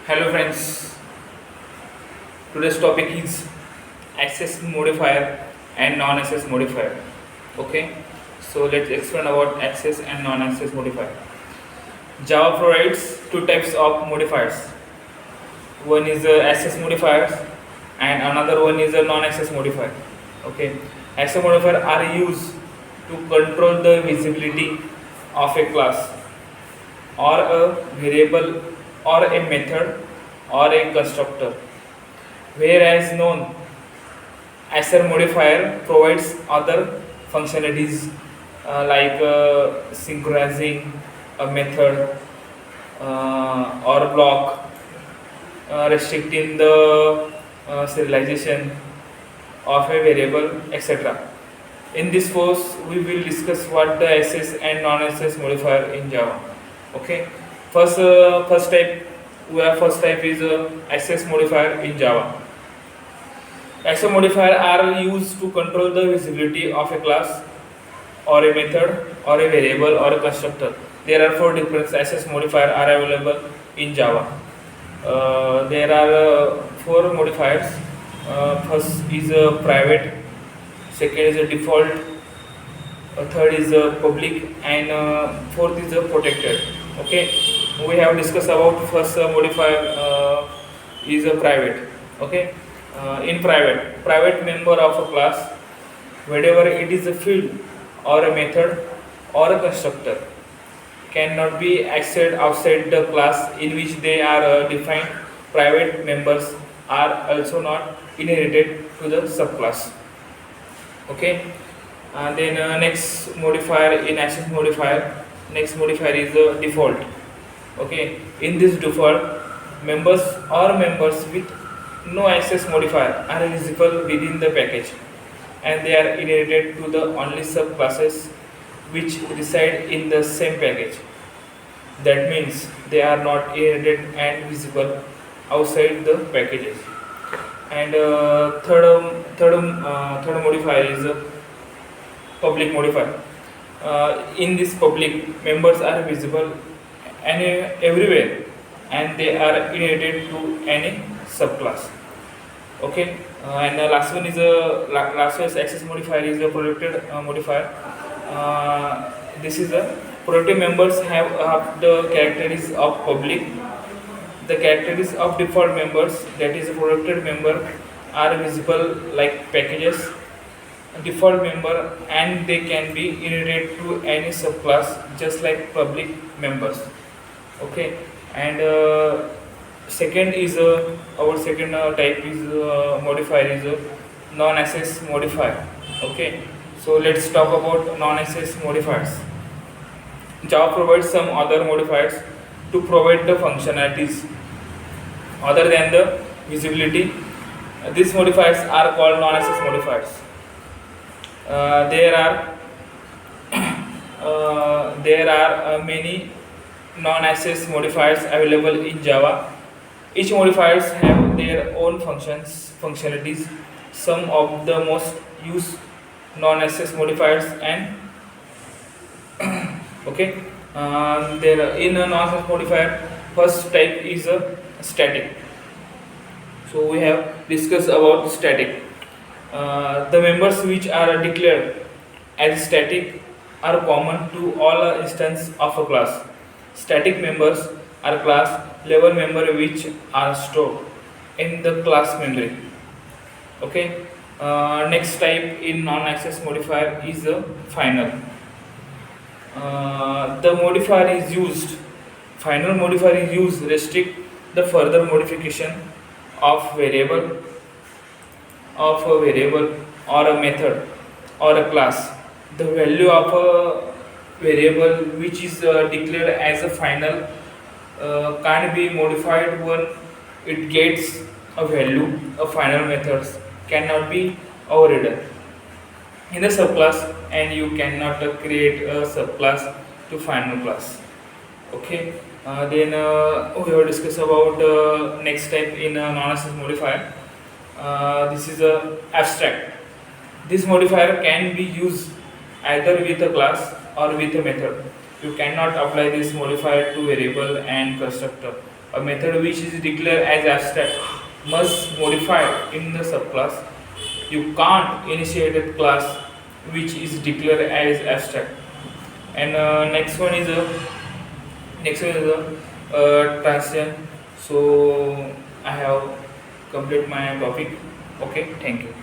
Hello friends, today's topic is access modifier and non-access modifier. Okay, so let's explain about access and non-access modifier. Java provides two types of modifiers. One is a access modifiers and another one is a non-access modifier. Okay, access modifier are used to control the visibility of a class or a variable or a method or a constructor, whereas non-access modifier provides other functionalities like synchronizing a method or block, restricting the serialization of a variable, etc. In this course, we will discuss what the access and non-access modifier in Java. Okay. First type, first type is access modifier in Java. Access modifier are used to control the visibility of a class or a method or a variable or a constructor. There are four different access modifier are available in Java. There are four modifiers. First is a private, second is a default, third is a public, and fourth is a protected. Okay, we have discussed about first modifier is a private. Okay, in private member of a class, wherever it is a field or a method or a constructor, cannot be accessed outside the class in which they are defined. Private members are also not inherited to the subclass. Okay, and then next modifier in access modifier, next modifier is the default. Okay, in this default, members or members with no access modifier are visible within the package, and they are inherited to the only subclasses which reside in the same package. That means they are not inherited and visible outside the packages. And third modifier is public modifier. In this public, members are visible everywhere, and they are inherited to any subclass. Okay, and the last one is last one's access modifier is a protected modifier. This is a protected members have the characteristics of public. The characteristics of default members, that is a protected member, are visible like packages default member, and they can be inherited to any subclass just like public members. Okay, and second is our second type is modifier is non-access modifier. Okay, so let's talk about non-access modifiers. Java provides some other modifiers to provide the functionalities other than the visibility. These modifiers are called non-access modifiers. There are many non-access modifiers available in Java. Each modifiers have their own functionalities. Some of the most used non-access modifiers and okay. There in a non-access modifier, first type is a static. So we have discussed about static. The members which are declared as static are common to all instances of a class. Static members are class level member which are stored in the class memory. Okay. Next type in non-access modifier is a final. The modifier is used. Final modifier is used restrict the further modification of a variable or a method or a class. The value of a variable which is declared as a final can't be modified when it gets a value. A final methods cannot be overridden in a subclass, and you cannot create a subclass to final class. Okay. Then we will discuss about next type in non-access modifier. This is a abstract. This modifier can be used either with a class or with a method. You cannot apply this modifier to variable and constructor A method which is declared as abstract must modify in the subclass. You can't initiate a class which is declared as abstract. And next one is a transition. So I have complete my topic. Okay, thank you.